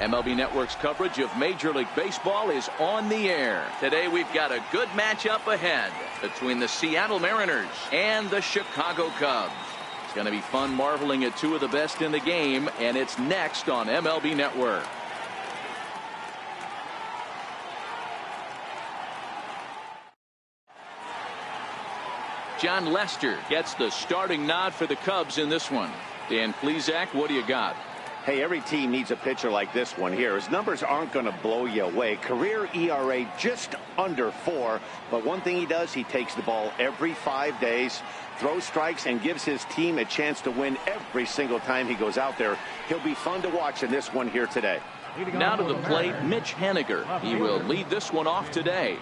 MLB Network's coverage of Major League Baseball is on the air. Today we've got a good matchup ahead between the Seattle Mariners and the Chicago Cubs. It's going to be fun marveling at two of the best in the game, and it's next on MLB Network. Jon Lester gets the starting nod for the Cubs in this one. Dan Plesac, what do you got? Hey, every team needs a pitcher like this one here. His numbers aren't going to blow you away. Career ERA just under 4. But one thing he does, he takes the ball every 5 days, throws strikes, and gives his team a chance to win every single time he goes out there. He'll be fun to watch in this one here today. Now to the plate, Mitch Haniger. He will lead this one off today.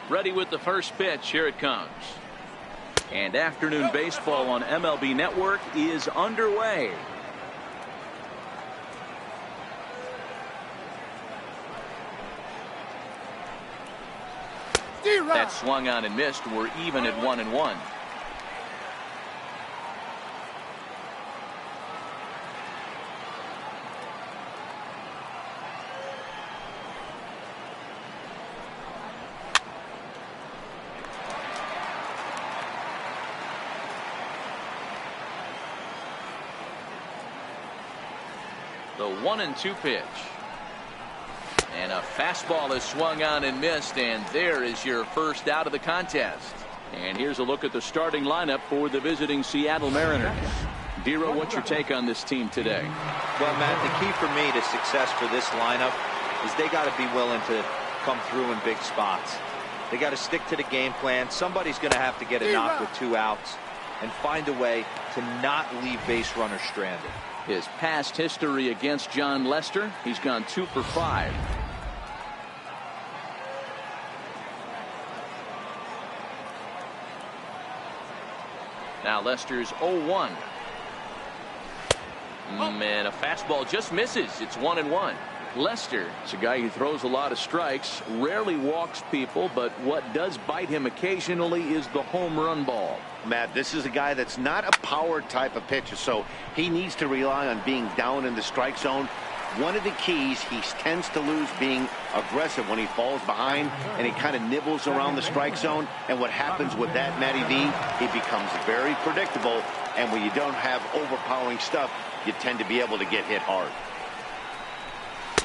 Ready with the first pitch. Here it comes. And afternoon baseball on MLB Network is underway. That swung on and missed. We're even at 1-1. The 1-2 pitch. And a fastball is swung on and missed, and there is your first out of the contest. And here's a look at the starting lineup for the visiting Seattle Mariners. Dero, what's your take on this team today? Well, Matt, the key for me to success for this lineup is they got to be willing to come through in big spots. They got to stick to the game plan. Somebody's going to have to get a knock with 2 outs and find a way to not leave base runners stranded. His past history against Jon Lester, he's gone 2 for 5. Now Lester's 0-1. And a fastball just misses. It's 1-1. Lester is a guy who throws a lot of strikes, rarely walks people, but what does bite him occasionally is the home run ball. Matt, this is a guy that's not a power type of pitcher, so he needs to rely on being down in the strike zone. One of the keys, he tends to lose being aggressive when he falls behind, and he kind of nibbles around the strike zone. And what happens with that, Matty V, he becomes very predictable, and when you don't have overpowering stuff, you tend to be able to get hit hard.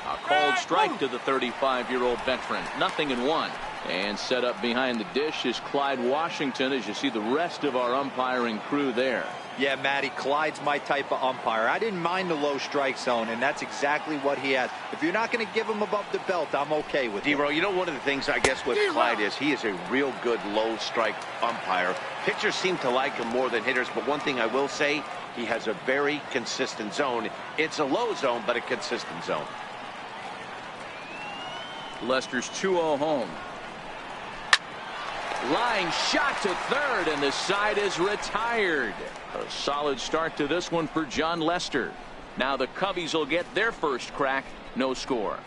A called strike to the 35-year-old veteran. 0-1. And set up behind the dish is Clyde Washington, as you see the rest of our umpiring crew there. Yeah, Matty, Clyde's my type of umpire. I didn't mind the low strike zone, and that's exactly what he has. If you're not going to give him above the belt, I'm okay with it. Dero, you know, one of the things I guess with Clyde is he is a real good low strike umpire. Pitchers seem to like him more than hitters, but one thing I will say, he has a very consistent zone. It's a low zone, but a consistent zone. Lester's 2-0 home. Line shot to third, and the side is retired. A solid start to this one for Jon Lester. Now the Cubbies will get their first crack. No score.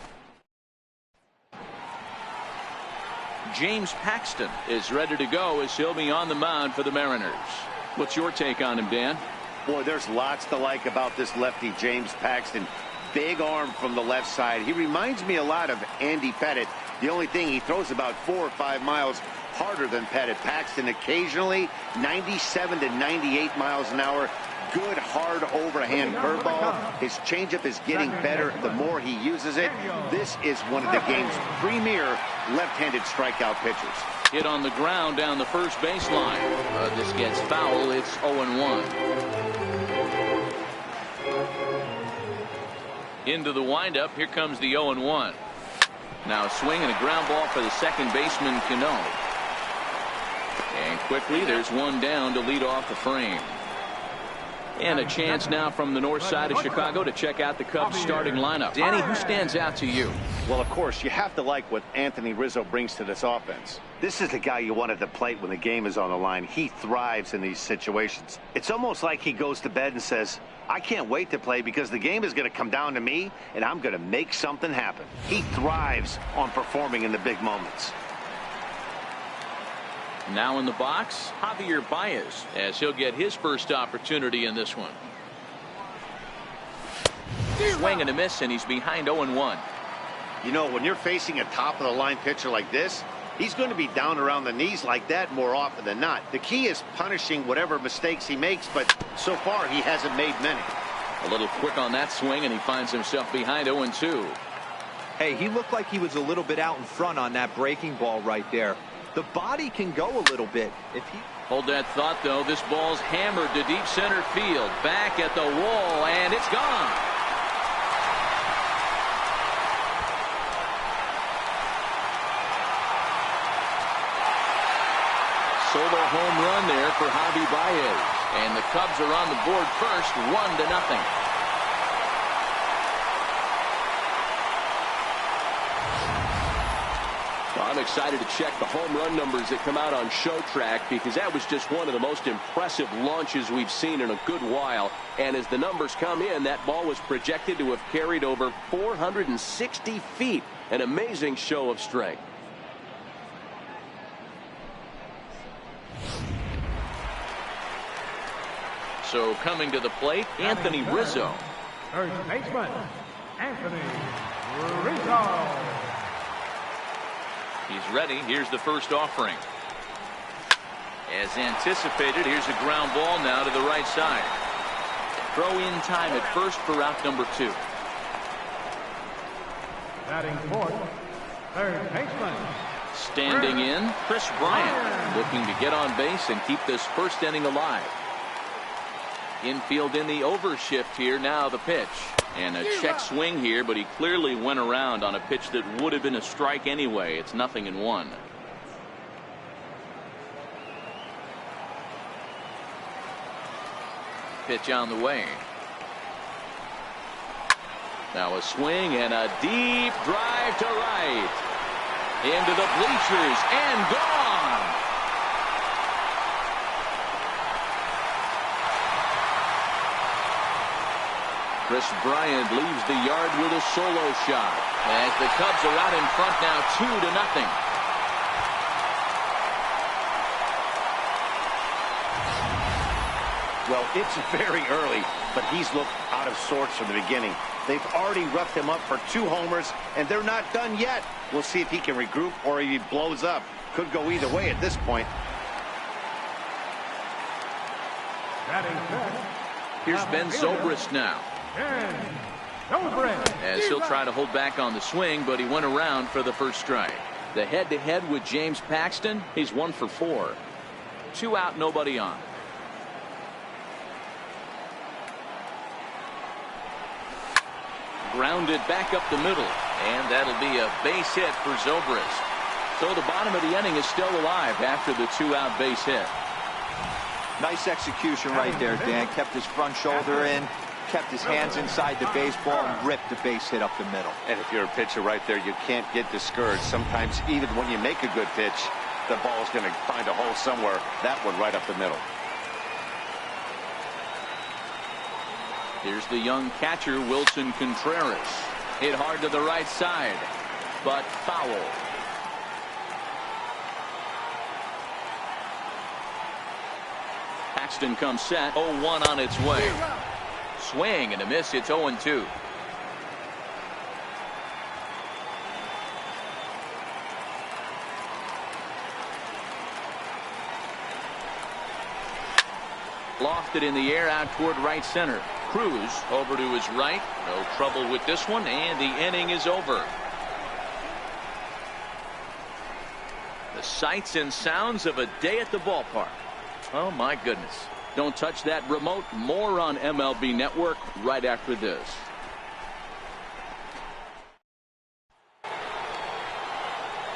James Paxton is ready to go as he'll be on the mound for the Mariners. What's your take on him, Dan? Boy, there's lots to like about this lefty, James Paxton. Big arm from the left side. He reminds me a lot of Andy Pettitte. The only thing, he throws about 4 or 5 miles harder than Pettitte. Paxton occasionally 97 to 98 miles an hour. Good hard overhand curveball. His changeup is getting better the more he uses it. This is one of the game's premier left-handed strikeout pitchers. Hit on the ground down the first baseline. This gets foul. It's 0-1. Into the windup. Here comes the 0-1. Now a swing and a ground ball for the second baseman, Cano. And quickly there's one down to lead off the frame. And a chance now from the north side of Chicago to check out the Cubs starting lineup. Danny, who stands out to you? Well, of course, you have to like what Anthony Rizzo brings to this offense. This is the guy you want at the plate when the game is on the line. He thrives in these situations. It's almost like he goes to bed and says, I can't wait to play because the game is going to come down to me and I'm going to make something happen. He thrives on performing in the big moments. Now in the box, Javier Baez, as he'll get his first opportunity in this one. Swing and a miss, and he's behind 0-1. You know, when you're facing a top-of-the-line pitcher like this, he's going to be down around the knees like that more often than not. The key is punishing whatever mistakes he makes, but so far he hasn't made many. A little quick on that swing, and he finds himself behind 0-2. Hey, he looked like he was a little bit out in front on that breaking ball right there. The body can go a little bit if he... Hold that thought, though. This ball's hammered to deep center field. Back at the wall, and it's gone. Solo home run there for Javi Baez. And the Cubs are on the board first, 1-0. I'm excited to check the home run numbers that come out on Showtrack, because that was just one of the most impressive launches we've seen in a good while. And as the numbers come in, that ball was projected to have carried over 460 feet. An amazing show of strength. So coming to the plate, Anthony Rizzo. First baseman, Anthony Rizzo. He's ready. Here's the first offering. As anticipated, here's a ground ball now to the right side. Throw in time at first for out number 2. Batting fourth, third baseman. Standing in, Chris Bryant, looking to get on base and keep this first inning alive. Infield in the overshift here. Now the pitch. And a check swing here, but he clearly went around on a pitch that would have been a strike anyway. It's 0-1. Pitch on the way. Now a swing and a deep drive to right. Into the bleachers and gone. Chris Bryant leaves the yard with a solo shot as the Cubs are out in front now 2-0. Well, it's very early, but he's looked out of sorts from the beginning. They've already roughed him up for 2 homers, and they're not done yet. We'll see if he can regroup or if he blows up. Could go either way at this point. Here's Ben Zobrist now. As he'll try to hold back on the swing, but he went around for the first strike. The head-to-head with James Paxton, he's 1 for 4. 2 out, nobody on. Grounded back up the middle, and that'll be a base hit for Zobrist. So the bottom of the inning is still alive after the 2-out base hit. Nice execution right there, Dan. Kept his front shoulder in, kept his hands inside the baseball, and ripped the base hit up the middle. And if you're a pitcher right there, you can't get discouraged. Sometimes even when you make a good pitch, the ball's going to find a hole somewhere. That one right up the middle. Here's the young catcher, Wilson Contreras. Hit hard to the right side, but foul. Paxton comes set, 0-1 on its way. Swing and a miss, it's 0-2. Lofted in the air out toward right center. Cruz over to his right. No trouble with this one, and the inning is over. The sights and sounds of a day at the ballpark. Oh my goodness. Don't touch that remote. More on MLB Network right after this.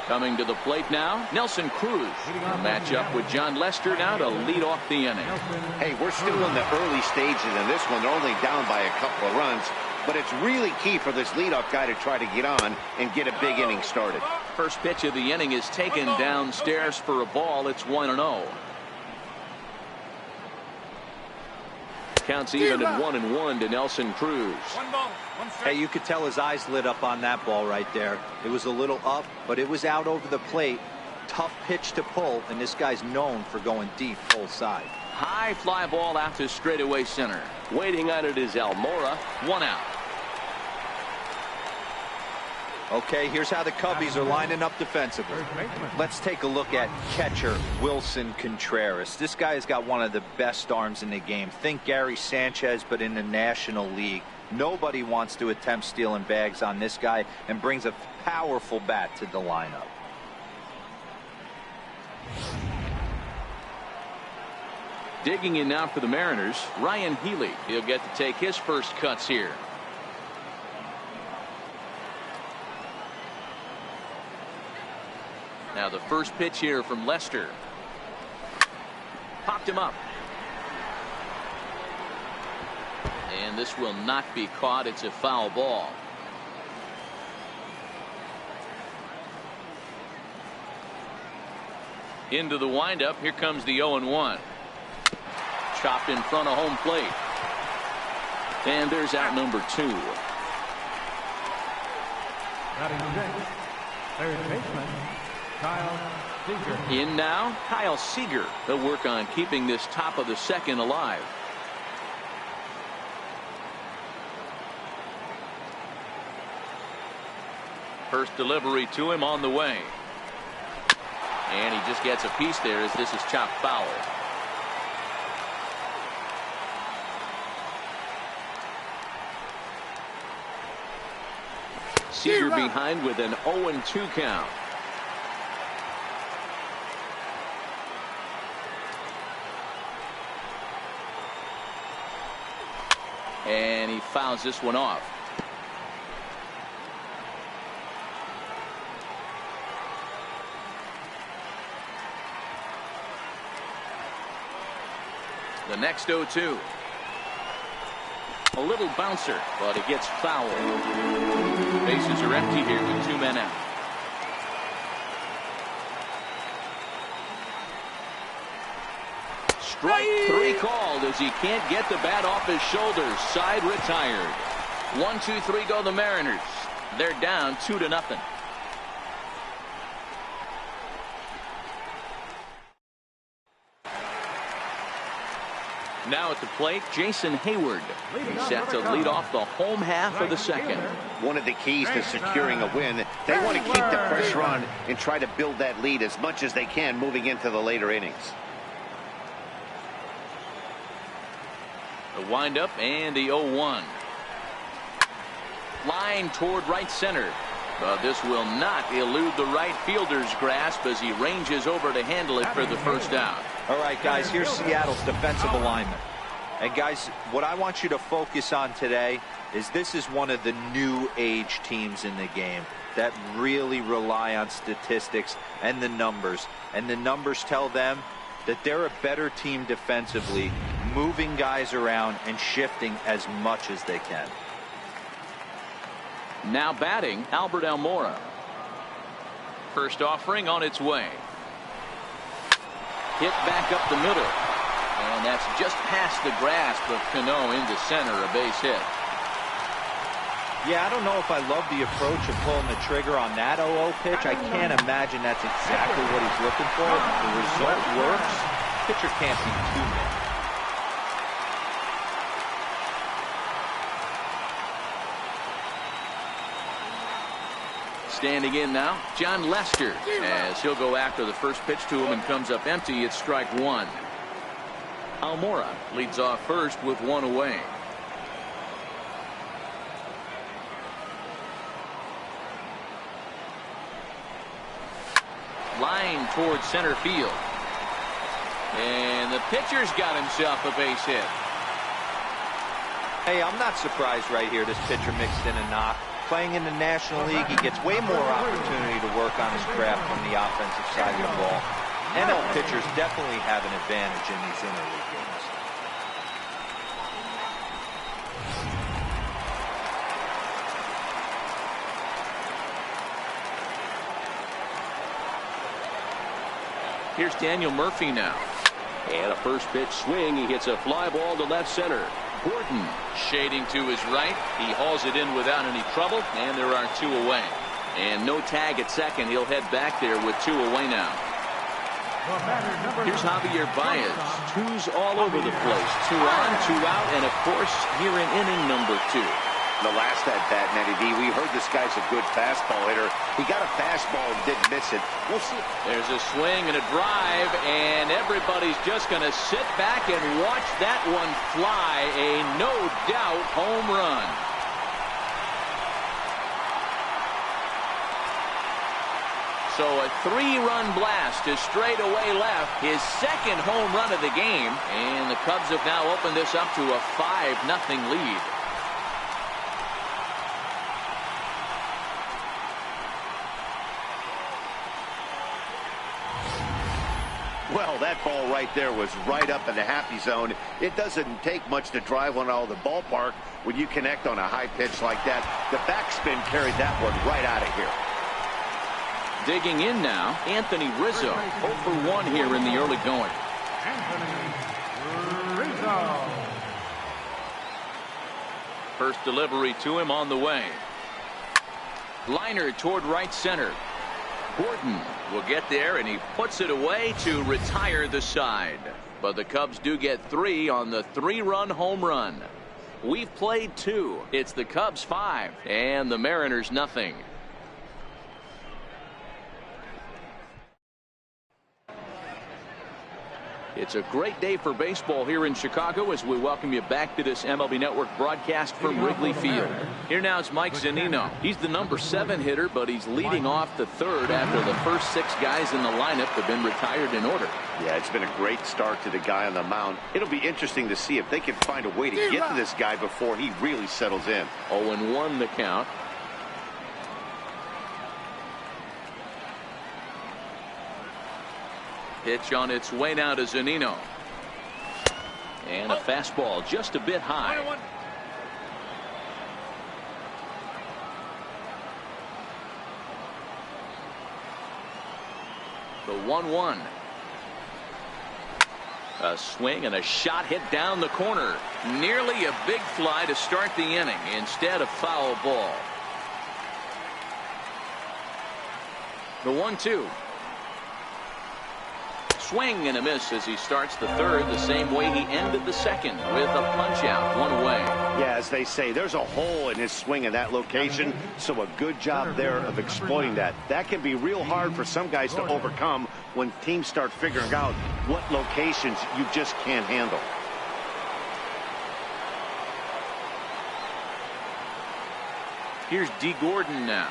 Coming to the plate now, Nelson Cruz. Match up with John Lester now to lead off the inning. Hey, we're still in the early stages in this one. They're only down by a couple of runs, but it's really key for this leadoff guy to try to get on and get a big inning started. First pitch of the inning is taken downstairs for a ball. It's 1-0. Counts even at 1-1 to Nelson Cruz. Hey, you could tell his eyes lit up on that ball right there. It was a little up, but it was out over the plate. Tough pitch to pull, and this guy's known for going deep full side. High fly ball out to straightaway center. Waiting on it is Almora. 1 out. Okay, here's how the Cubbies are lining up defensively. Let's take a look at catcher Wilson Contreras. This guy has got one of the best arms in the game. Think Gary Sanchez, but in the National League. Nobody wants to attempt stealing bags on this guy, and brings a powerful bat to the lineup. Digging in now for the Mariners, Ryan Healy. He'll get to take his first cuts here. Now the first pitch here from Lester. Popped him up. And this will not be caught. It's a foul ball. Into the windup. Here comes the 0-1. Chopped in front of home plate. And there's out number 2. Batting sixth, third baseman, Kyle Seager. In now, Kyle Seager. They'll work on keeping this top of the second alive. First delivery to him on the way. And he just gets a piece there as this is chopped foul. Seager behind with an 0-2 count. And he fouls this one off. The next 0-2. A little bouncer, but it gets fouled. Bases are empty here with 2 men out. Strike 3 called as he can't get the bat off his shoulders. Side retired. 1-2-3 go the Mariners. They're down 2-0. Now at the plate, Jason Hayward. He's set to lead off the home half of the second. One of the keys to securing a win, they want to keep the pressure on and try to build that lead as much as they can moving into the later innings. The windup and the 0-1. Line toward right center. But this will not elude the right fielder's grasp as he ranges over to handle it for the first out. All right, guys, here's Seattle's defensive alignment. And, guys, what I want you to focus on today is this is one of the new age teams in the game that really rely on statistics and the numbers. And the numbers tell them that they're a better team defensively, moving guys around and shifting as much as they can. Now batting, Albert Almora. First offering on its way. Hit back up the middle. And that's just past the grasp of Cano into center, a base hit. Yeah, I don't know if I love the approach of pulling the trigger on that 0-0 pitch. I can't imagine that's exactly what he's looking for. The result works. Pitcher can't be too mad. Standing in now, John Lester, as he'll go after the first pitch to him and comes up empty. It's strike 1. Almora leads off first with 1 away. Line towards center field. And the pitcher's got himself a base hit. Hey, I'm not surprised right here. This pitcher mixed in a knock. Playing in the National League, he gets way more opportunity to work on his craft from the offensive side of the ball. NL pitchers definitely have an advantage in these interleague games. Here's Daniel Murphy now. And a first pitch swing. He hits a fly ball to left center. Gordon shading to his right. He hauls it in without any trouble, and there are 2 away. And no tag at second. He'll head back there with 2 away now. Here's Javier Baez. 2s all over the place. 2 on, 2 out, and of course here in inning number 2. The last at bat, Matty D, we heard this guy's a good fastball hitter. He got a fastball and didn't miss it. We'll see. There's a swing and a drive, and everybody's just going to sit back and watch that one fly. A no-doubt home run. So a 3-run blast to straightaway left, his second home run of the game, and the Cubs have now opened this up to a 5-0 lead. Well, that ball right there was right up in the happy zone. It doesn't take much to drive one out of the ballpark when you connect on a high pitch like that. The backspin carried that one right out of here. Digging in now, Anthony Rizzo, 0 for 1 here in the early going. Anthony Rizzo. First delivery to him on the way. Liner toward right center. Gordon will get there, and he puts it away to retire the side. But the Cubs do get 3 on the 3-run home run. We've played 2. It's the Cubs 5 and the Mariners nothing. It's a great day for baseball here in Chicago as we welcome you back to this MLB Network broadcast from Wrigley Field. Here now is Mike Zunino. He's the number 7 hitter, but he's leading off the 3rd after the first 6 guys in the lineup have been retired in order. Yeah, it's been a great start to the guy on the mound. It'll be interesting to see if they can find a way to get to this guy before he really settles in. 0-1 the count. Pitch on its way now to Zunino. And a fastball just a bit high. The 1-1. A swing and a shot hit down the corner. Nearly a big fly to start the inning. Instead, a foul ball. The 1-2. Swing and a miss as he starts the 3rd the same way he ended the 2nd with a punch out one away. Yeah, as they say, there's a hole in his swing in that location, so a good job there of exploiting that. That can be real hard for some guys to overcome when teams start figuring out what locations you just can't handle. Here's D. Gordon now.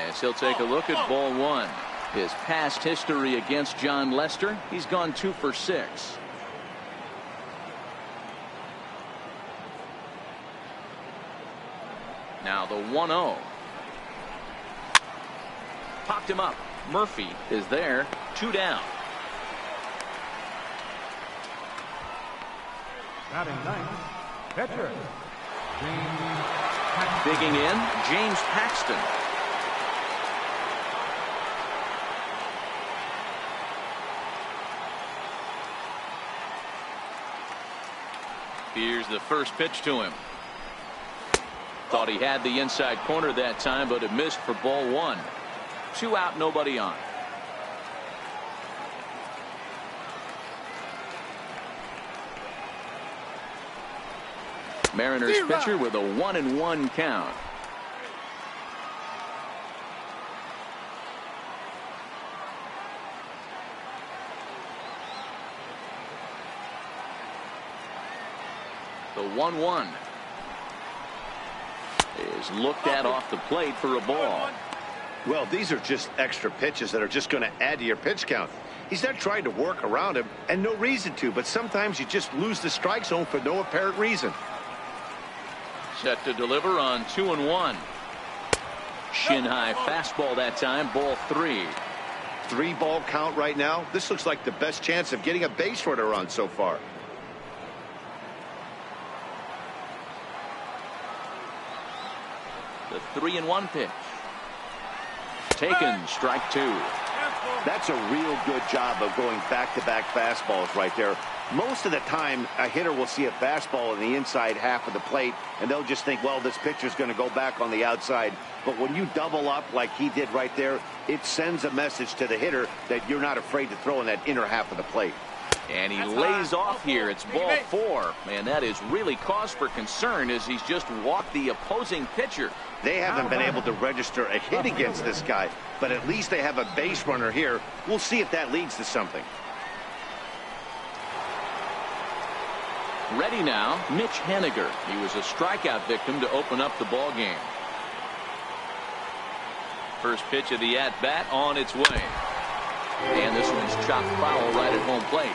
As he'll take a look at ball 1. His past history against John Lester, he's gone 2 for 6. Now the 1-0. Popped him up. Murphy is there. 2 down. Batting 9th, pitcher. Digging in, James Paxton. Here's the first pitch to him. Thought he had the inside corner that time, but it missed for ball 1. 2 out, nobody on. Mariners pitcher with a 1-1 count. The 1-1 is looked at off the plate for a ball. Well, these are just extra pitches that are just going to add to your pitch count. He's not trying to work around him, and no reason to, but sometimes you just lose the strike zone for no apparent reason. Set to deliver on 2-1. Shin high fastball that time, ball 3. 3-ball count right now. This looks like the best chance of getting a base runner on so far. The 3-1 pitch. Taken, strike 2. That's a real good job of going back-to-back fastballs right there. Most of the time, a hitter will see a fastball in the inside half of the plate, and they'll just think, well, this pitcher's going to go back on the outside. But when you double up like he did right there, it sends a message to the hitter that you're not afraid to throw in that inner half of the plate. And he lays off here. It's ball 4. Man, that is really cause for concern as he's just walked the opposing pitcher. They haven't been able to register a hit against this guy, but at least they have a base runner here. We'll see if that leads to something. Ready now, Mitch Haniger. He was a strikeout victim to open up the ball game. First pitch of the at-bat on its way. And this one's chopped foul right at home plate.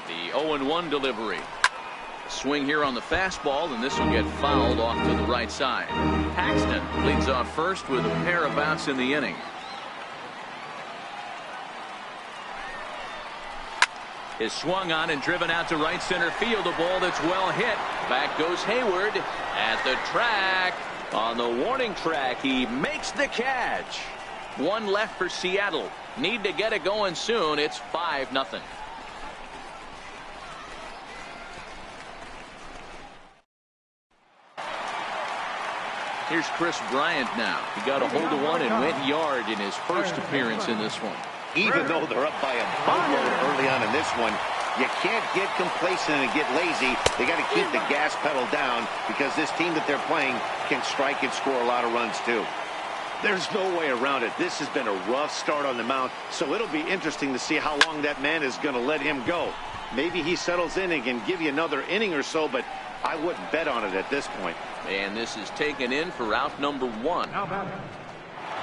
The 0-1 delivery. Swing here on the fastball, and this will get fouled off to the right side. Paxton leads off first with a pair of outs in the inning. Is swung on and driven out to right center field. A ball that's well hit. Back goes Hayward at the track. On the warning track, he makes the catch. One left for Seattle. Need to get it going soon. It's 5-0. Here's Chris Bryant now. He got a hold of one and went yard in his first appearance in this one. Even though they're up by a boatload early on in this one, you can't get complacent and get lazy. They got to keep the gas pedal down because this team that they're playing can strike and score a lot of runs too. There's no way around it. This has been a rough start on the mound, so it'll be interesting to see how long that man is going to let him go. Maybe he settles in and can give you another inning or so, but I wouldn't bet on it at this point. And this is taken in for out number 1. Now batting,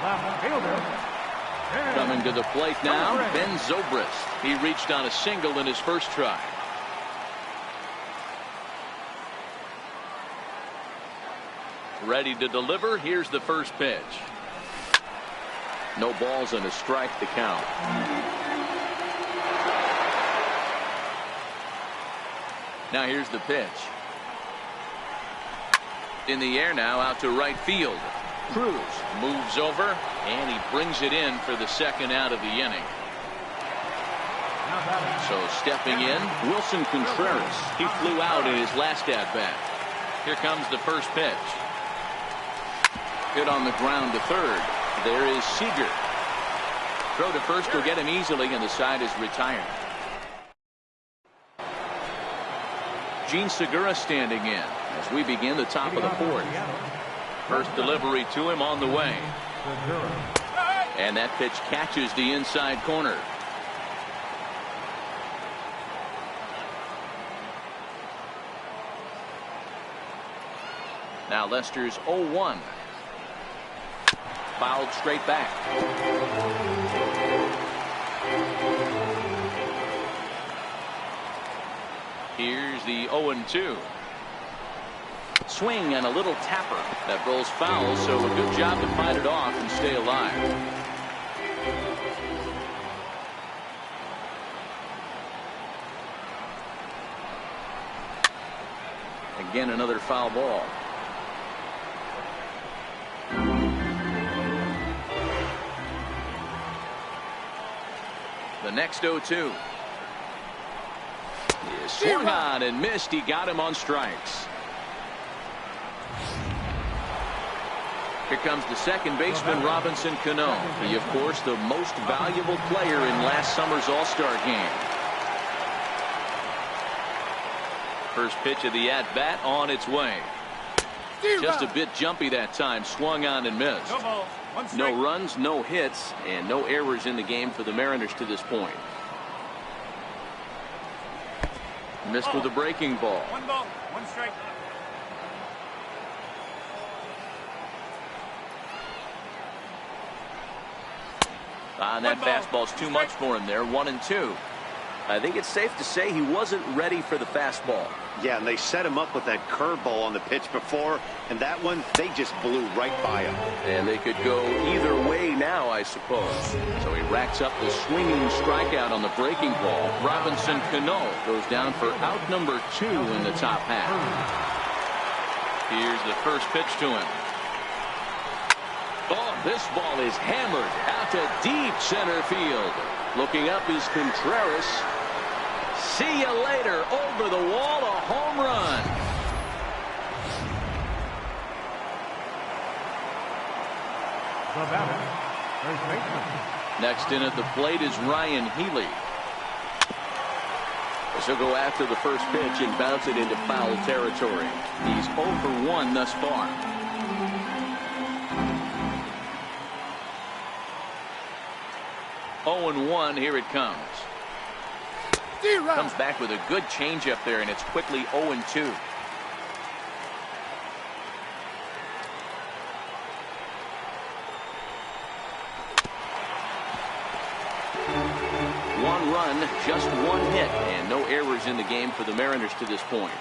left fielder. Coming to the plate now, Ben Zobrist. He reached on a single in his first try. Ready to deliver. Here's the first pitch. No balls and a strike to count. Now here's the pitch. In the air now, out to right field. Cruz moves over, and he brings it in for the second out of the inning. So stepping in, Wilson Contreras. He flew out in his last at-bat. Here comes the first pitch. Hit on the ground to third. There is Seager. Throw to first will get him easily, and the side is retired. Gene Segura standing in as we begin the top of the 4th. First delivery to him on the way. And that pitch catches the inside corner. Now Lester's 0-1. Fouled straight back. Here's the 0-2. Swing and a little tapper that rolls foul, so a good job to fight it off and stay alive. Again, another foul ball. The next 0-2. He is swung on and missed. He got him on strikes. Here comes the second baseman, Robinson Cano. He, of course, the most valuable player in last summer's All-Star game. First pitch of the at-bat on its way. Just a bit jumpy that time. Swung on and missed. No runs, no hits, and no errors in the game for the Mariners to this point. Missed with a breaking ball. 1 ball, 1 strike. And that fastball's too much for him there. 1-2. I think it's safe to say he wasn't ready for the fastball. Yeah, and they set him up with that curveball on the pitch before, and that one, they just blew right by him. And they could go either way now, I suppose. So he racks up the swinging strikeout on the breaking ball. Robinson Cano goes down for out number 2 in the top half. Here's the first pitch to him. Oh, this ball is hammered out to deep center field. Looking up is Contreras. See you later. Over the wall, a home run. The batter, First baseman. Next in at the plate is Ryan Healy. As he'll go after the first pitch and bounce it into foul territory. He's 0 for 1 thus far. Oh, 1, here it comes. Comes back with a good changeup there, and it's quickly 0-2. One run, just one hit, and no errors in the game for the Mariners to this point.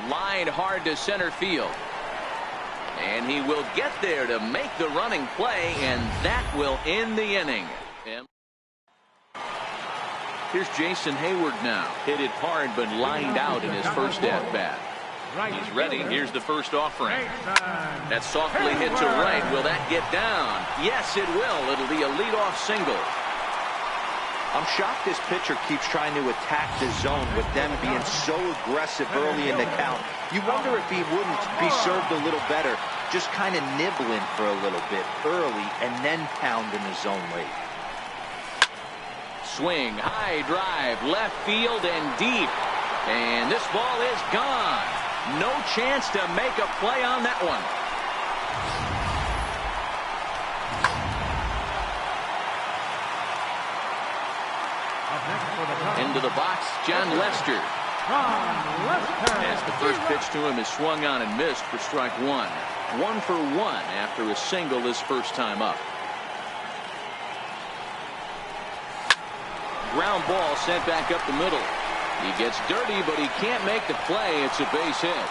Line hard to center field. And he will get there to make the running play, and that will end the inning. Here's Jason Hayward now. Hit it hard, but lined out in his first at-bat. He's ready. Here's the first offering. That softly hit to right. Will that get down? Yes, it will. It'll be a leadoff single. I'm shocked this pitcher keeps trying to attack the zone with them being so aggressive early in the count. You wonder if he wouldn't be served a little better, just kind of nibbling for a little bit early and then pound in the zone late. Swing, high drive, left field and deep. And this ball is gone. No chance to make a play on that one. Into the box, John Lester. As the first pitch to him is swung on and missed for strike one. 1 for 1 after a single his first time up. Ground ball sent back up the middle. He gets dirty, but he can't make the play. It's a base hit.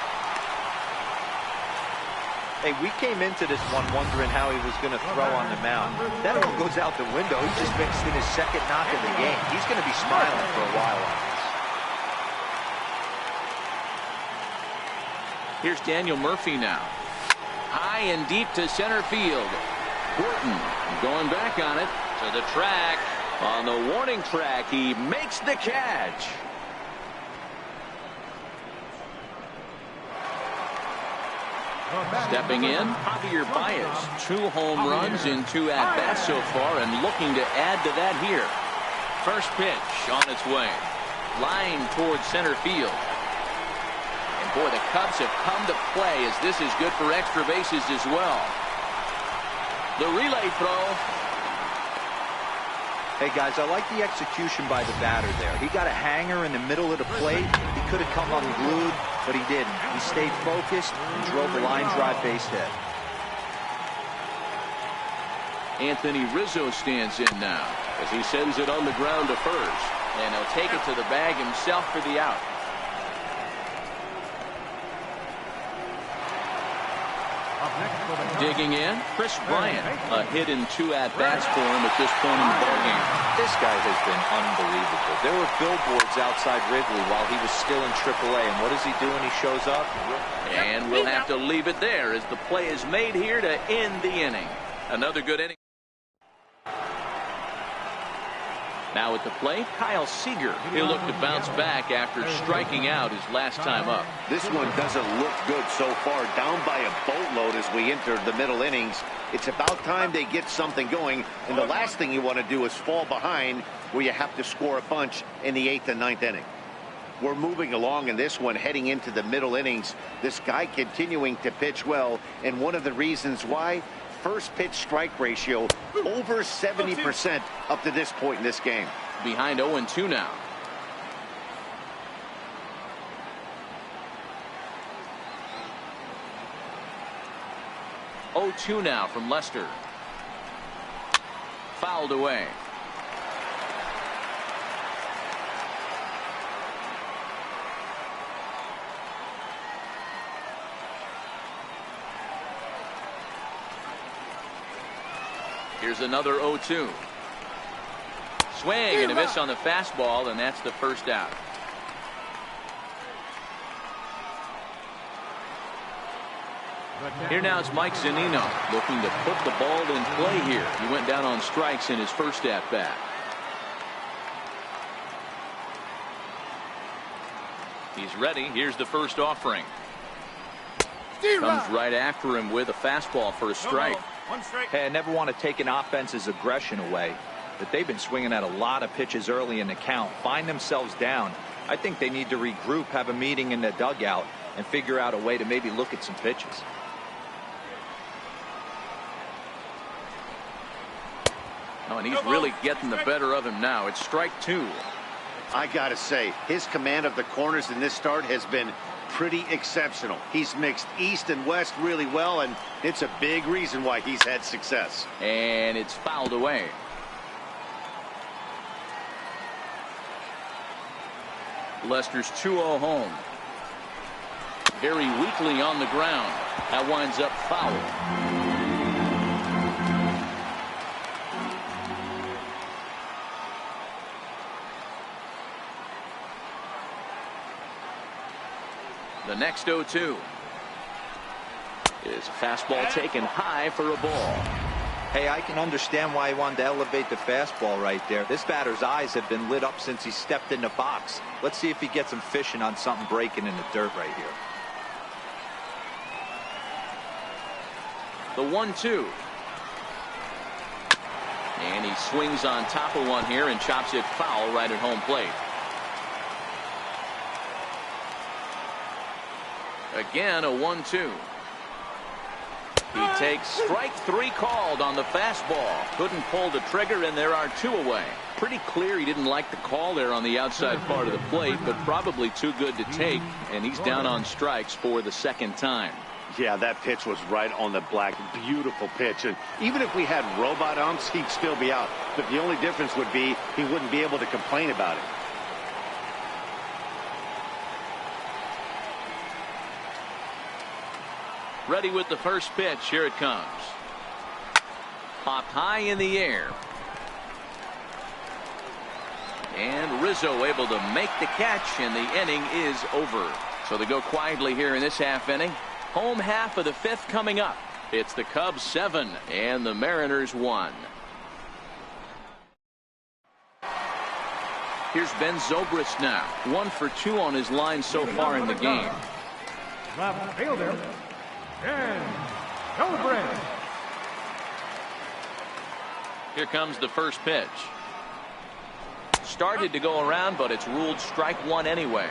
Hey, we came into this one wondering how he was going to throw on the mound. That all goes out the window. He just mixed in his second knock of the game. He's going to be smiling for a while on this. Here's Daniel Murphy now. High and deep to center field. Horton going back on it to the track. On the warning track, he makes the catch. Stepping in, Javier Baez. 2 home runs in 2 at-bats so far, and looking to add to that here. First pitch on its way. Line towards center field. And boy, the Cubs have come to play, as this is good for extra bases as well. The relay throw. Hey, guys, I like the execution by the batter there. He got a hanger in the middle of the plate. He could have come unglued, but he didn't. He stayed focused and drove a line drive base hit. Anthony Rizzo stands in now as he sends it on the ground to first. And he'll take it to the bag himself for the out. Digging in, Chris Bryant. A hit in 2 at-bats for him at this point in the ballgame. This guy has been unbelievable. There were billboards outside Wrigley while he was still in AAA, and what does he do when he shows up? And we'll have to leave it there as the play is made here to end the inning. Another good inning. Now at the plate, Kyle Seager. He'll look to bounce back after striking out his last time up. This one doesn't look good so far. Down by a boatload as we enter the middle innings. It's about time they get something going, and the last thing you want to do is fall behind where you have to score a bunch in the 8th and 9th inning. We're moving along in this one, heading into the middle innings. This guy continuing to pitch well, and one of the reasons why, first pitch strike ratio over 70% up to this point in this game. Behind 0-2 now. Oh, 2 now from Lester. Fouled away. Here's another 0-2. Swing and a miss on the fastball, and that's the first out. Here now is Mike Zunino looking to put the ball in play here. He went down on strikes in his first at bat. He's ready. Here's the first offering. Comes right after him with a fastball for a strike. Hey, I never want to take an offense's aggression away, but they've been swinging at a lot of pitches early in the count, find themselves down. I think they need to regroup, have a meeting in the dugout, and figure out a way to maybe look at some pitches. Oh, and he's really getting the better of him now. It's strike two. I gotta say, his command of the corners in this start has been pretty exceptional. He's mixed east and west really well, and it's a big reason why he's had success. And it's fouled away. Lester's 2-0 home. Very weakly on the ground. That winds up foul. The next 0-2 is a fastball taken high for a ball. Hey, I can understand why he wanted to elevate the fastball right there. This batter's eyes have been lit up since he stepped in the box. Let's see if he gets him fishing on something breaking in the dirt right here. The 1-2. And he swings on top of one here and chops it foul right at home plate. Again, a 1-2. He takes strike three called on the fastball. Couldn't pull the trigger, and there are two away. Pretty clear he didn't like the call there on the outside part of the plate, but probably too good to take, and he's down on strikes for the second time. Yeah, that pitch was right on the black. Beautiful pitch. And even if we had robot umps, he'd still be out. But the only difference would be he wouldn't be able to complain about it. Ready with the first pitch. Here it comes. Popped high in the air. And Rizzo able to make the catch, and the inning is over. So they go quietly here in this half inning. Home half of the fifth coming up. It's the Cubs 7 and the Mariners 1. Here's Ben Zobrist now. 1 for 2 on his line so far in the game. Left fielder, Ben Zobrist. Here comes the first pitch. Started to go around, but it's ruled strike one anyway.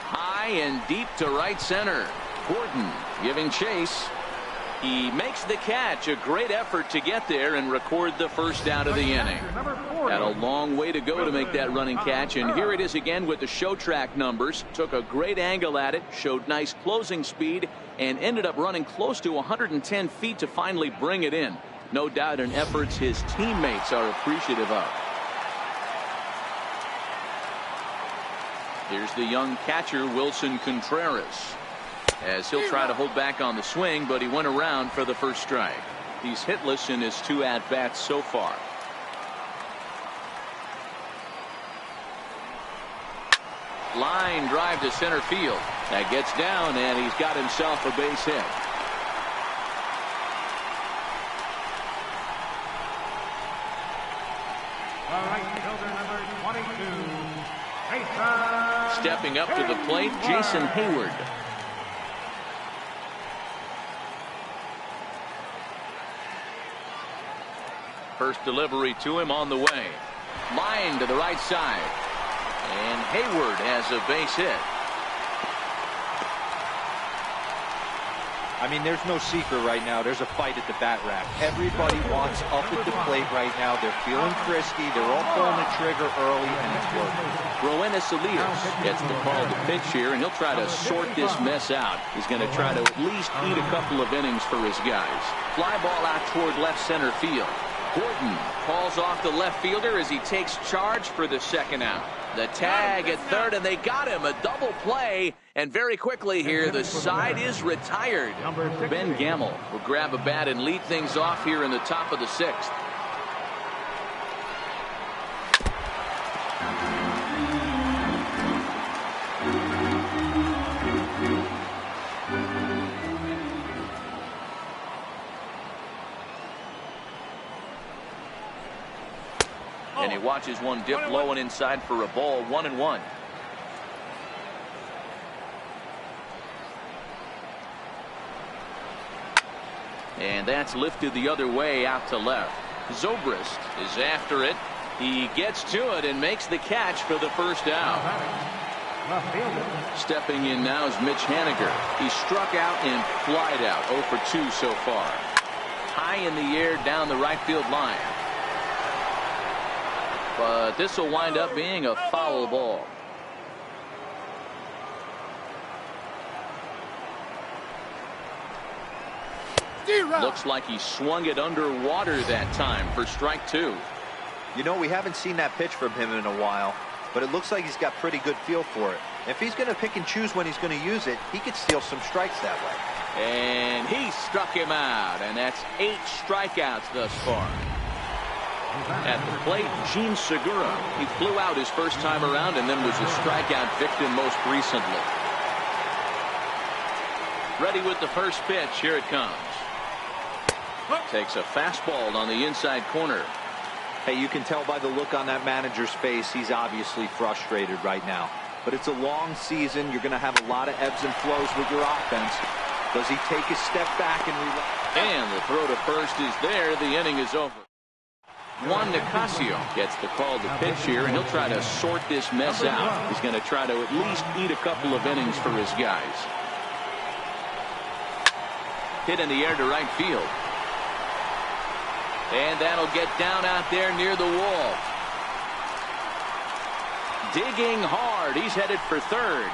High and deep to right center. Gordon giving chase. He makes the catch. A great effort to get there and record the first out of the inning. Had a long way to go to make that running catch, and here it is again with the show track numbers. Took a great angle at it, showed nice closing speed, and ended up running close to 110 feet to finally bring it in. No doubt in efforts his teammates are appreciative of. Here's the young catcher, Wilson Contreras, as he'll try to hold back on the swing, but he went around for the first strike. He's hitless in his 2 at-bats so far. Line drive to center field. That gets down, and he's got himself a base hit. Right fielder number 22. Stepping up to the plate, Jason Hayward. First delivery to him on the way. Line to the right side. And Hayward has a base hit. I mean, there's no secret right now. There's a fight at the bat rack. Everybody wants up at the plate right now. They're feeling frisky. They're all pulling the trigger early, and it's working. Roenis Elias gets the call to pitch here, and he'll try to sort this mess out. He's going to try to at least eat a couple of innings for his guys. Fly ball out toward left center field. Gordon calls off the left fielder as he takes charge for the second out. The tag at third, and they got him. A double play, and very quickly here, the side is retired. Ben Gamel will grab a bat and lead things off here in the top of the 6th. watches one dip low and inside for a ball. 1-1. And that's lifted the other way out to left. Zobrist is after it. He gets to it and makes the catch for the first out. Stepping in now is Mitch Haniger. He struck out and flied out. 0 for 2 so far. High in the air down the right field line. But this will wind up being a foul ball. Looks like he swung it underwater that time for strike 2. You know, we haven't seen that pitch from him in a while, but it looks like he's got pretty good feel for it. If he's going to pick and choose when he's going to use it, he could steal some strikes that way. And he struck him out, and that's 8 strikeouts thus far. At the plate, Gene Segura. He flew out his first time around and then was a strikeout victim most recently. Ready with the first pitch. Here it comes. Takes a fastball on the inside corner. Hey, you can tell by the look on that manager's face, he's obviously frustrated right now. But it's a long season. You're going to have a lot of ebbs and flows with your offense. Does he take a step back and relax? And the throw to first is there. The inning is over. Juan Nicasio gets the call to pitch here, and he'll try to sort this mess out. He's going to try to at least eat a couple of innings for his guys. Hit in the air to right field. And that'll get down out there near the wall. Digging hard. He's headed for third.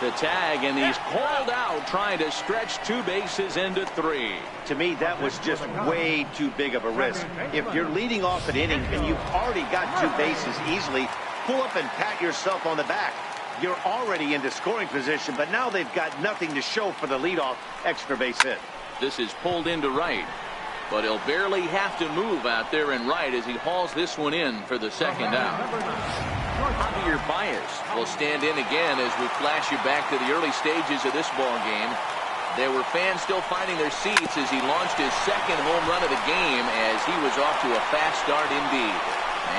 The tag, and he's called out trying to stretch 2 bases into 3. To me, that was just way too big of a risk. If you're leading off an inning and you've already got 2 bases easily, pull up and pat yourself on the back. You're already into scoring position, but now they've got nothing to show for the leadoff extra base hit. This is pulled into right, but he'll barely have to move out there in right as he hauls this one in for the second out. Javier Baez will stand in again as we flash you back to the early stages of this ball game. There were fans still finding their seats as he launched his second home run of the game as he was off to a fast start indeed.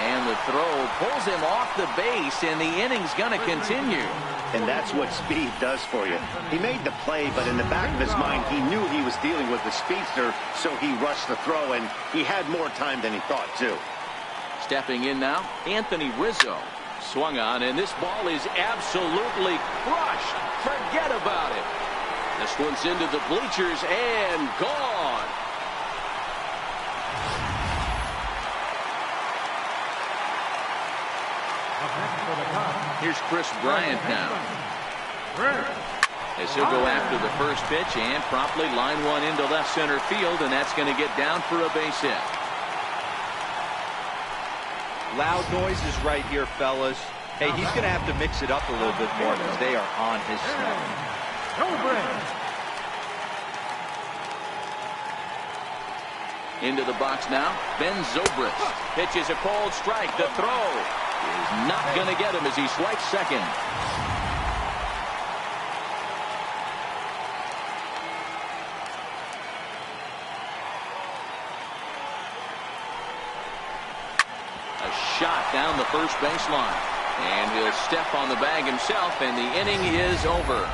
And the throw pulls him off the base, and the inning's going to continue. And that's what speed does for you. He made the play, but in the back of his mind, he knew he was dealing with the speedster, so he rushed the throw, and he had more time than he thought, too. Stepping in now, Anthony Rizzo. Swung on, and this ball is absolutely crushed. Forget about it. This one's into the bleachers and gone. Here's Chris Bryant now. As he'll go after the first pitch and promptly line one into left center field, and that's going to get down for a base hit. Loud noises right here, fellas. Hey, he's going to have to mix it up a little bit more because they are on his snap. Into the box now, Ben Zobrist. Pitches a called strike. The throw is not going to get him as he swipes second. A shot down the first baseline. And he'll step on the bag himself, and the inning is over.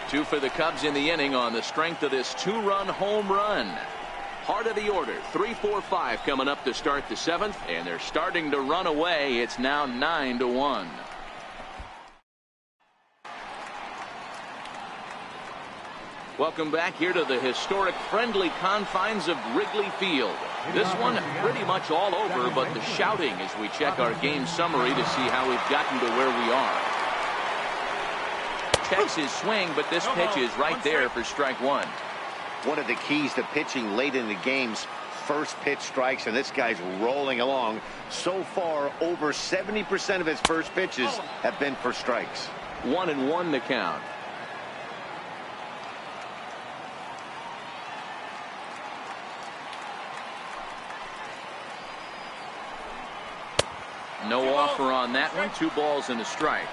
2 for the Cubs in the inning on the strength of this 2-run home run. Heart of the order, 3-4-5 coming up to start the 7th, and they're starting to run away. It's now 9-1. Welcome back here to the historic friendly confines of Wrigley Field. This one pretty much all over, but the shouting as we check our game summary to see how we've gotten to where we are. Checks his swing, but this pitch is right there for strike 1. One of the keys to pitching late in the game's first pitch strikes, and this guy's rolling along. So far, over 70% of his first pitches have been for strikes. 1-1 the count. No offer on that one. 2 balls and a strike.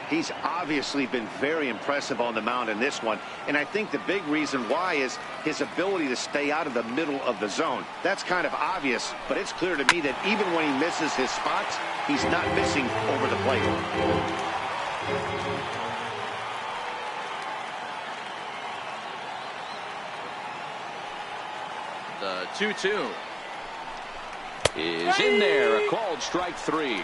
He's obviously been very impressive on the mound in this one, and I think the big reason why is his ability to stay out of the middle of the zone. That's kind of obvious, but it's clear to me that even when he misses his spots, he's not missing over the plate. The 2-2 is in there. A called strike 3.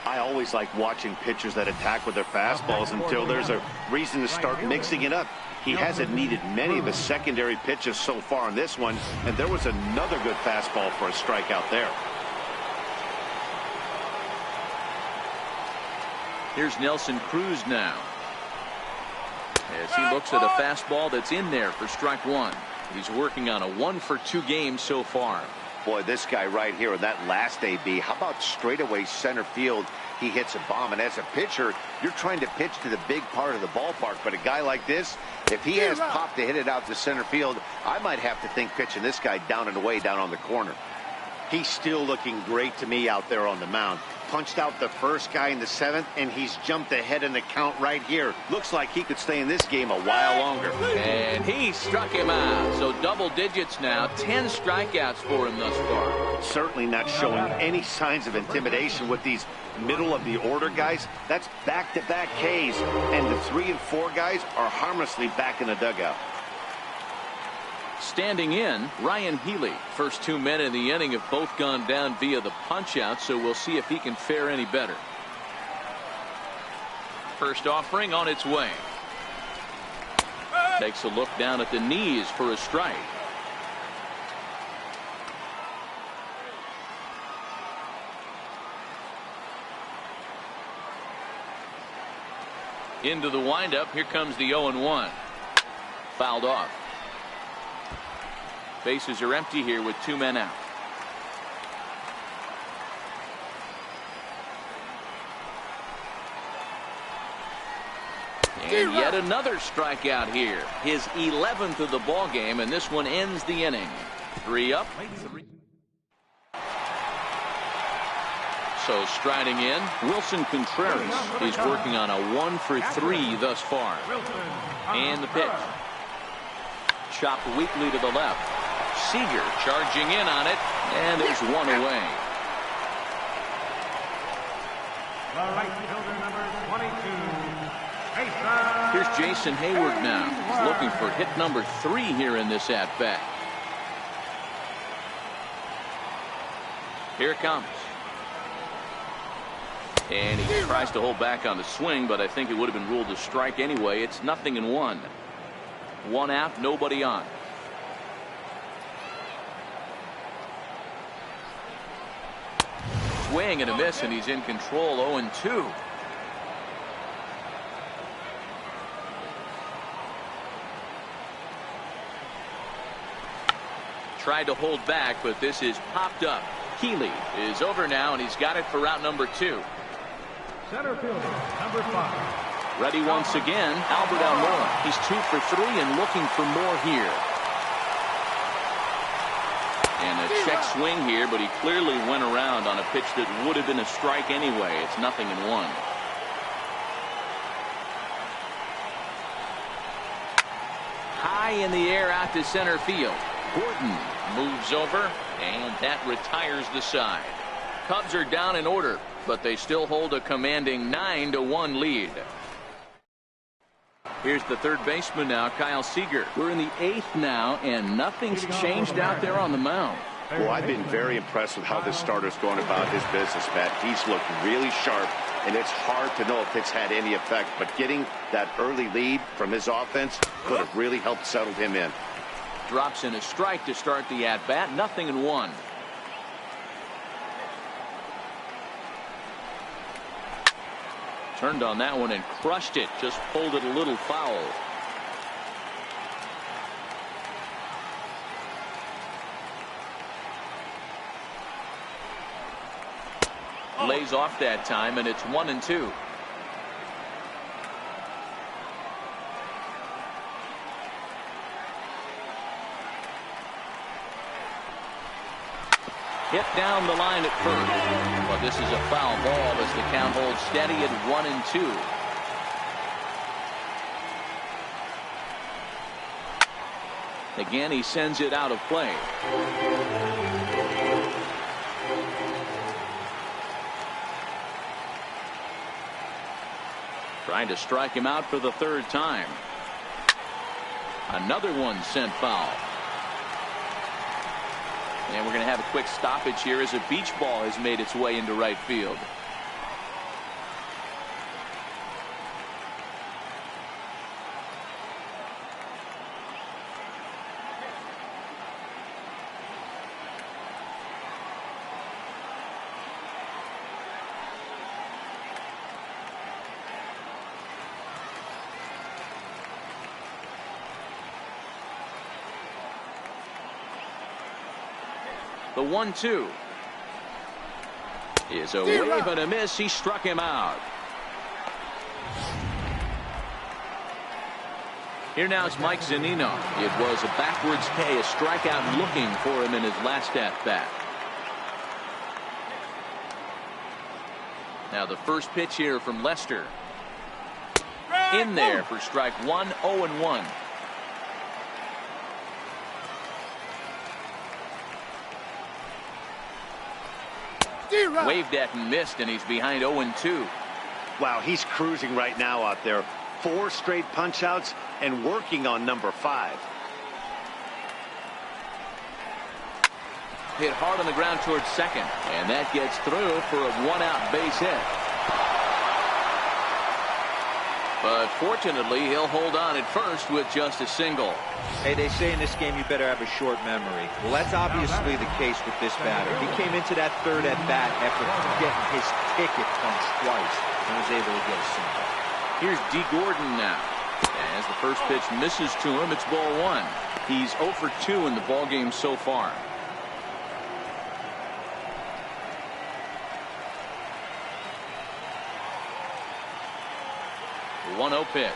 I always like watching pitchers that attack with their fastballs until there's a reason to start mixing it up. He hasn't needed many of his secondary pitches so far in this one, and there was another good fastball for a strikeout there. Here's Nelson Cruz now, as he looks at a fastball that's in there for strike 1. He's working on a 1-for-2 game so far. Boy, this guy right here in that last AB, how about straightaway center field? He hits a bomb, and as a pitcher, you're trying to pitch to the big part of the ballpark, but a guy like this, if he has pop to hit it out to center field, I might have to think pitching this guy down and away down on the corner. He's still looking great to me out there on the mound. Punched out the first guy in the 7th, and he's jumped ahead in the count right here. Looks like he could stay in this game a while longer. And he struck him out. So double digits now. 10 strikeouts for him thus far. Certainly not showing any signs of intimidation with these middle of the order guys. That's back-to-back Ks, and the 3 and 4 guys are harmlessly back in the dugout. Standing in, Ryan Healy. First 2 men in the inning have both gone down via the punch-out, so we'll see if he can fare any better. First offering on its way. Takes a look down at the knees for a strike. Into the windup. Here comes the 0-1. Fouled off. Bases are empty here with 2 men out. And yet another strikeout here. His 11th of the ball game, and this one ends the inning. 3 up. So striding in, Wilson Contreras. He's working on a 1-for-3 thus far. And the pitch. Chopped weakly to the left. Seager charging in on it, and there's 1 away. The right fielder, number 22, Jason. Here's Jason Hayward now. He's looking for hit number 3 here in this at-bat. Here it comes. And he tries to hold back on the swing, but I think it would have been ruled a strike anyway. It's 0-1. 1 out, nobody on. Swing and a miss, and he's in control. 0-2. Tried to hold back, but this is popped up. Healy is over now, and he's got it for route number 2. Center fielder, number 5. Ready once again, Albert Almora. He's 2 for 3 and looking for more here. And a check swing here, but he clearly went around on a pitch that would have been a strike anyway. It's 0-1. High in the air out to center field. Gordon moves over, and that retires the side. Cubs are down in order, but they still hold a commanding 9-1 lead. Here's the third baseman now, Kyle Seager. We're in the 8th now, and nothing's changed out there on the mound. Well, I've been very impressed with how this starter's going about his business, Matt. He's looked really sharp, and it's hard to know if it's had any effect. But getting that early lead from his offense could have really helped settle him in. Drops in a strike to start the at-bat. 0-1. Turned on that one and crushed it. Just pulled it a little foul. Lays off that time, and it's 1-2. Hit down the line at first. But this is a foul ball as the count holds steady at 1-2. Again, he sends it out of play. Trying to strike him out for the third time. Another one sent foul. And we're going to have a quick stoppage here as a beach ball has made its way into right field. The 1-2 is a wave and a miss. He struck him out. Here now is Mike Zunino. It was a backwards K, a strikeout looking for him in his last at bat. Now the first pitch here from Lester. In there for strike one, 0-1. Waved at and missed, and he's behind 0-2. Wow, he's cruising right now out there. 4 straight punch outs and working on number 5. Hit hard on the ground towards second, and that gets through for a 1-out base hit. But fortunately, he'll hold on at first with just a single. Hey, they say in this game you better have a short memory. Well, that's obviously the case with this batter. He came into that third at bat after getting his ticket punched twice and was able to get a single. Here's D. Gordon now. As the first pitch misses to him, it's ball 1. He's 0 for 2 in the ball game so far. 1-0 pitch.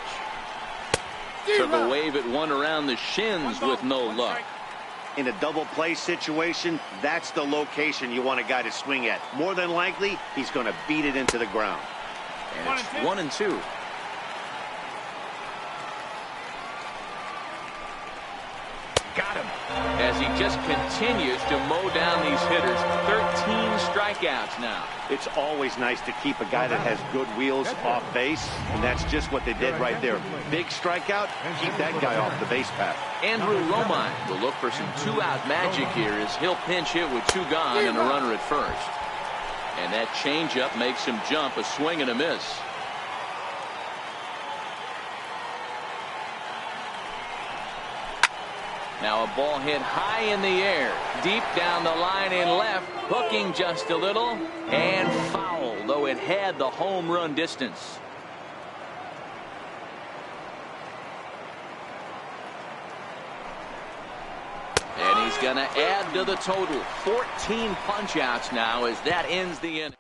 Took a wave at one around the shins with no luck. In a double play situation, that's the location you want a guy to swing at. More than likely, he's going to beat it into the ground. And it's 1-2. Got him. As he just continues to mow down these hitters. 13 strikeouts now. It's always nice to keep a guy that has good wheels off base, and that's just what they did right there. Big strikeout, keep that guy off the base path. Andrew Romine will look for some 2-out magic here as he'll pinch hit with 2 gone and a runner at first. And that changeup makes him jump, a swing and a miss. Now a ball hit high in the air, deep down the line in left, hooking just a little, and foul, though it had the home run distance. And he's going to add to the total. 14 punch-outs now as that ends the inning.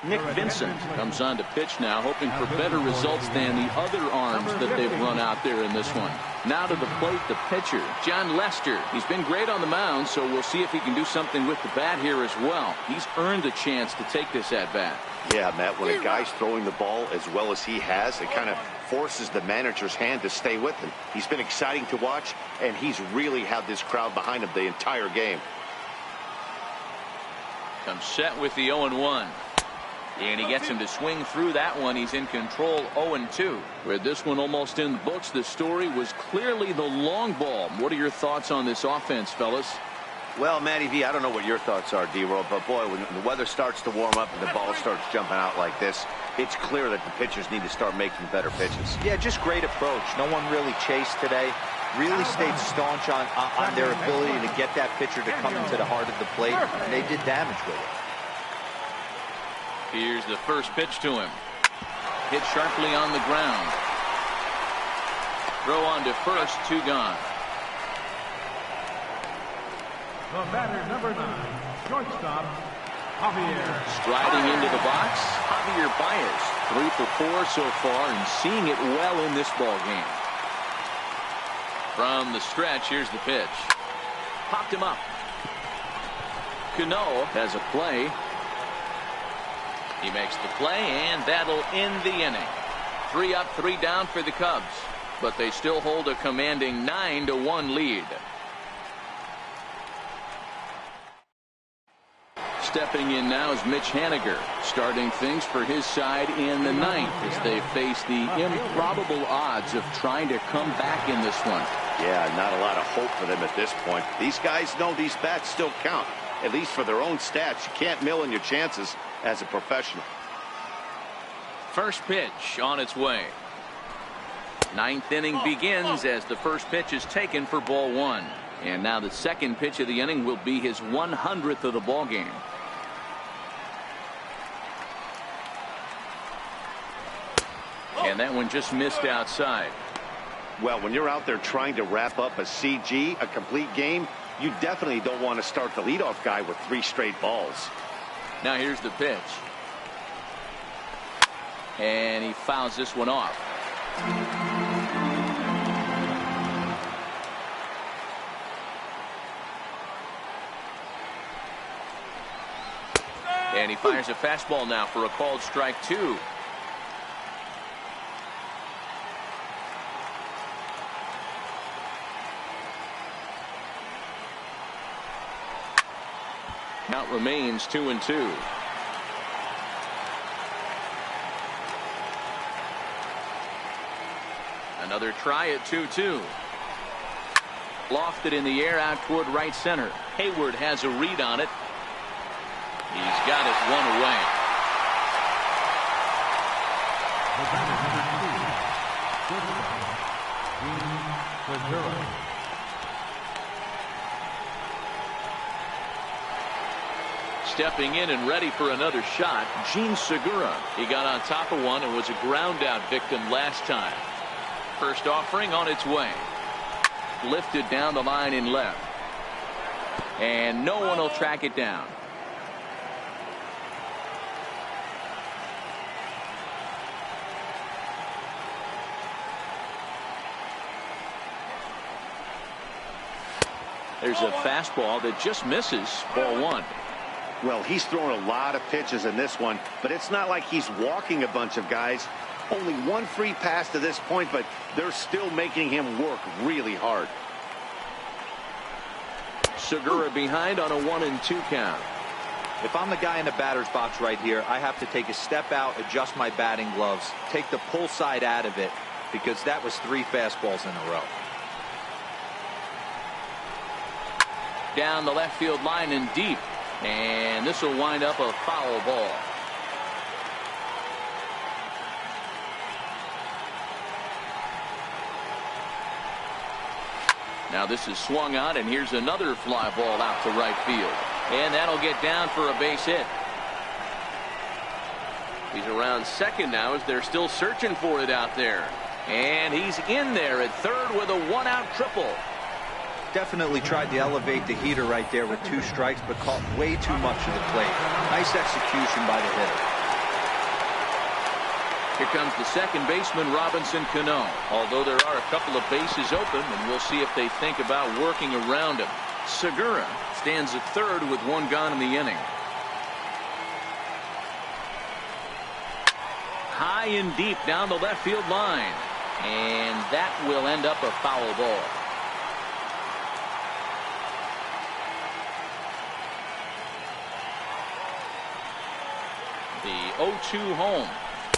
Nick Vincent comes on to pitch now, hoping for better results than the other arms that they've run out there in this one. Now to the plate, the pitcher, John Lester. He's been great on the mound, so we'll see if he can do something with the bat here as well. He's earned a chance to take this at bat. Yeah, Matt, when a guy's throwing the ball as well as he has, it kind of forces the manager's hand to stay with him. He's been exciting to watch, and he's really had this crowd behind him the entire game. Comes set with the 0-1. And he gets him to swing through that one. He's in control, 0-2. With this one almost in the books, the story was clearly the long ball. What are your thoughts on this offense, fellas? Well, Matty V, I don't know what your thoughts are, D-Roll, but boy, when the weather starts to warm up and the ball starts jumping out like this, it's clear that the pitchers need to start making better pitches. Yeah, just great approach. No one really chased today. Really stayed staunch on their ability to get that pitcher to come into the heart of the plate, and they did damage with it. Here's the first pitch to him. Hit sharply on the ground. Throw on to first, 2 gone. The batter, number 9, shortstop, Javier. Striding into the box, Javier Baez. 3 for 4 so far and seeing it well in this ball game. From the stretch, here's the pitch. Popped him up. Cano has a play. He makes the play, and that'll end the inning. 3 up, 3 down for the Cubs, but they still hold a commanding 9-1 lead. Stepping in now is Mitch Haniger, starting things for his side in the 9th as they face the improbable odds of trying to come back in this one. Yeah, not a lot of hope for them at this point. These guys know these bats still count, at least for their own stats. You can't mill in your chances as a professional. First pitch on its way. 9th inning begins as the first pitch is taken for ball 1. And now the second pitch of the inning will be his 100th of the ball game. And that one just missed outside. Well, when you're out there trying to wrap up a CG, a complete game, you definitely don't want to start the leadoff guy with 3 straight balls. Now here's the pitch. And he fouls this one off. And he fires a fastball now for a called strike 2. Count remains 2-2. Another try at 2-2. Lofted in the air out toward right center. Hayward has a read on it. He's got it 1 away. Stepping in and ready for another shot, Jean Segura. He got on top of one and was a ground out victim last time. First offering on its way. Lifted down the line in left. And no one will track it down. There's a fastball that just misses ball 1. Well, he's thrown a lot of pitches in this one, but it's not like he's walking a bunch of guys. Only 1 free pass to this point, but they're still making him work really hard. Segura behind on a 1-2 count. If I'm the guy in the batter's box right here, I have to take a step out, adjust my batting gloves, take the pull side out of it, because that was 3 fastballs in a row. Down the left field line and deep. And this will wind up a foul ball. Now this is swung on, and here's another fly ball out to right field. And that'll get down for a base hit. He's around second now as they're still searching for it out there. And he's in there at third with a 1-out triple. Definitely tried to elevate the heater right there with 2 strikes, but caught way too much of the plate. Nice execution by the hitter. Here comes the second baseman, Robinson Cano. Although there are a couple of bases open, and we'll see if they think about working around him. Segura stands at third with 1 gone in the inning. High and deep down the left field line. And that will end up a foul ball. The 0-2 home.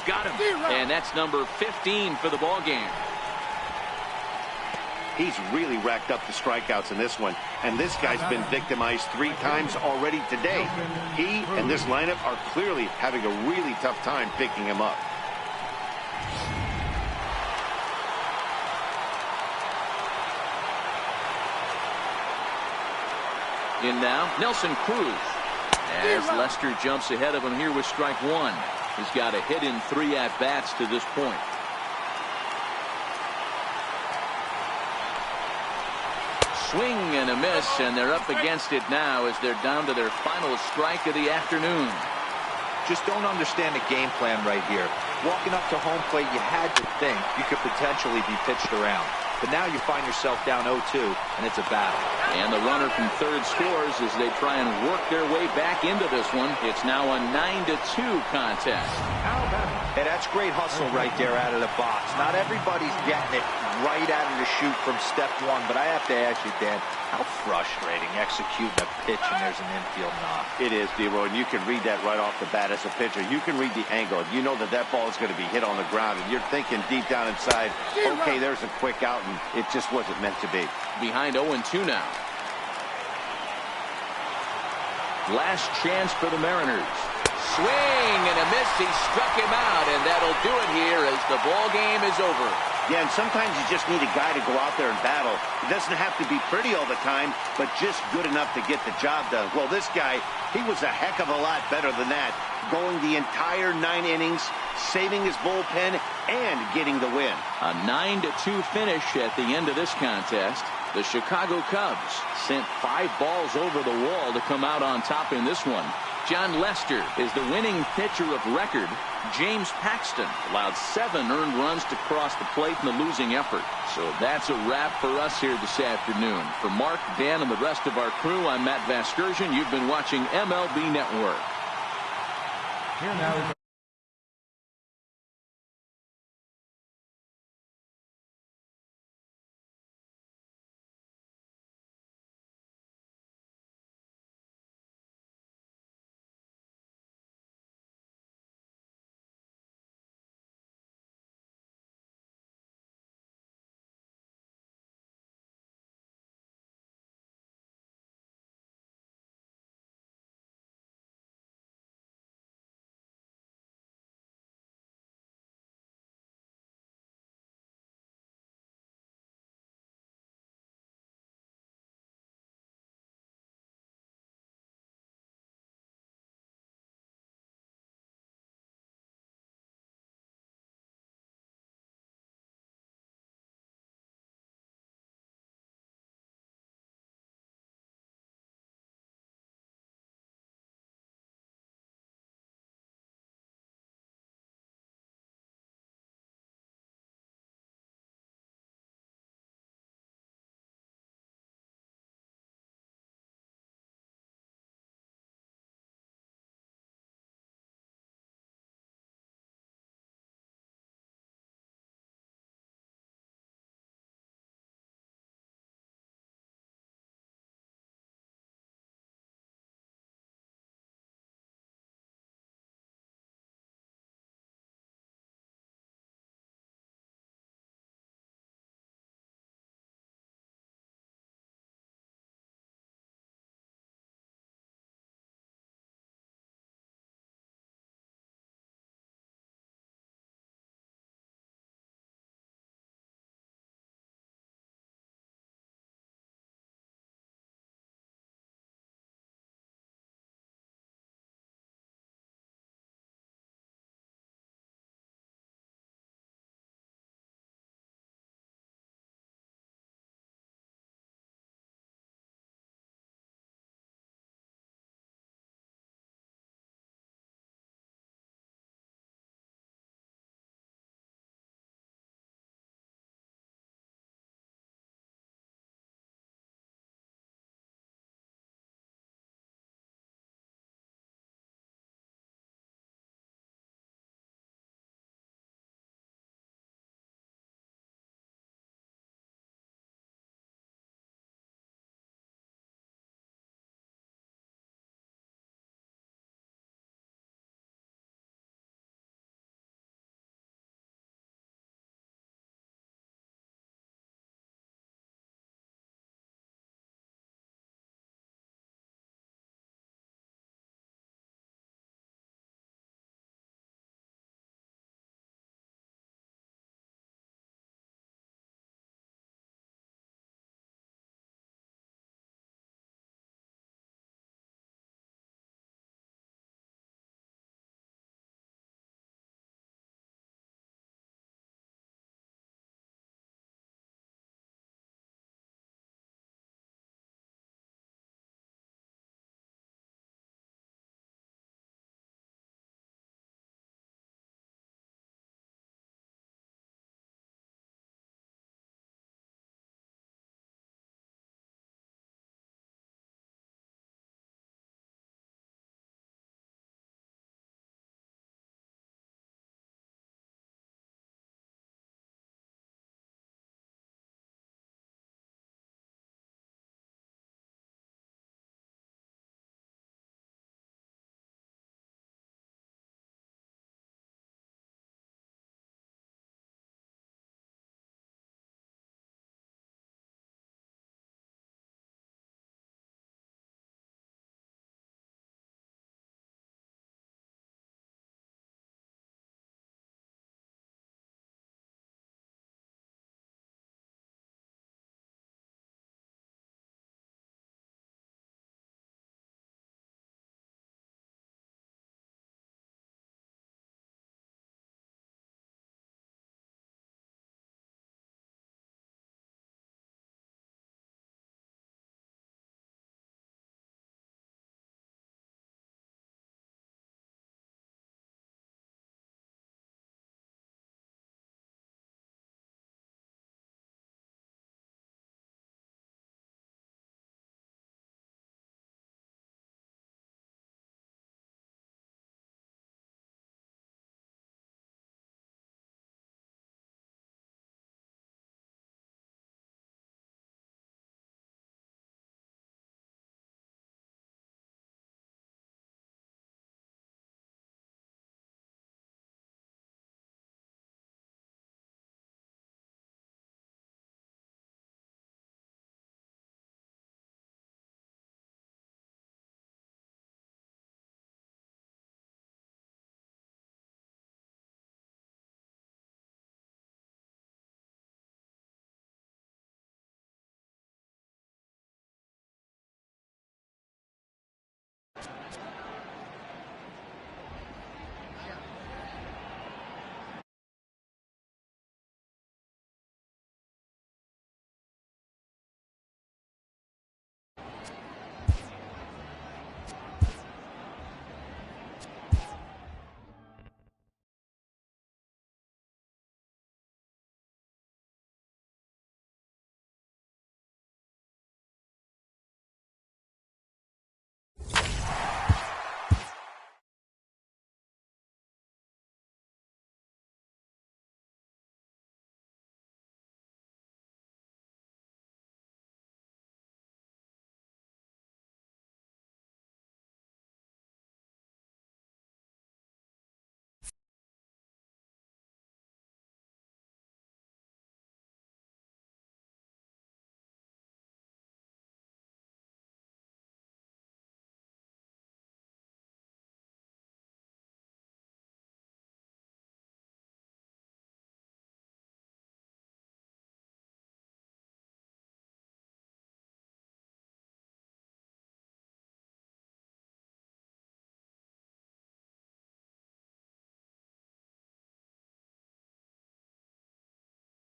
Got him. And that's number 15 for the ball game. He's really racked up the strikeouts in this one, and this guy's been victimized 3 times already today. He and this lineup are clearly having a really tough time picking him up. In now, Nelson Cruz. As Lester jumps ahead of him here with strike 1. He's got a hit in 3 at-bats to this point. Swing and a miss, and they're up against it now as they're down to their final strike of the afternoon. Just don't understand the game plan right here. Walking up to home plate, you had to think you could potentially be pitched around. But now you find yourself down 0-2, and it's a battle. And the runner from third scores as they try and work their way back into this one. It's now a 9-2 contest. Hey, that's great hustle right there out of the box. Not everybody's getting it right out of the chute from step one, but I have to ask you, Dan, how frustrating executing a pitch and there's an infield knock. It is, D-Roy, and you can read that right off the bat as a pitcher. You can read the angle. You know that that ball is going to be hit on the ground, and you're thinking deep down inside, okay, there's a quick out, and it just wasn't meant to be. Behind 0-2 now. Last chance for the Mariners. Swing and a miss. He struck him out, and that'll do it here as the ball game is over. Yeah, and sometimes you just need a guy to go out there and battle. It doesn't have to be pretty all the time, but just good enough to get the job done. Well, this guy, he was a heck of a lot better than that, going the entire 9 innings, saving his bullpen, and getting the win. A 9-2 finish at the end of this contest. The Chicago Cubs sent 5 balls over the wall to come out on top in this one. John Lester is the winning pitcher of record. James Paxton allowed 7 earned runs to cross the plate in the losing effort. So that's a wrap for us here this afternoon. For Mark, Dan, and the rest of our crew, I'm Matt Vasgersian. You've been watching MLB Network. Here now is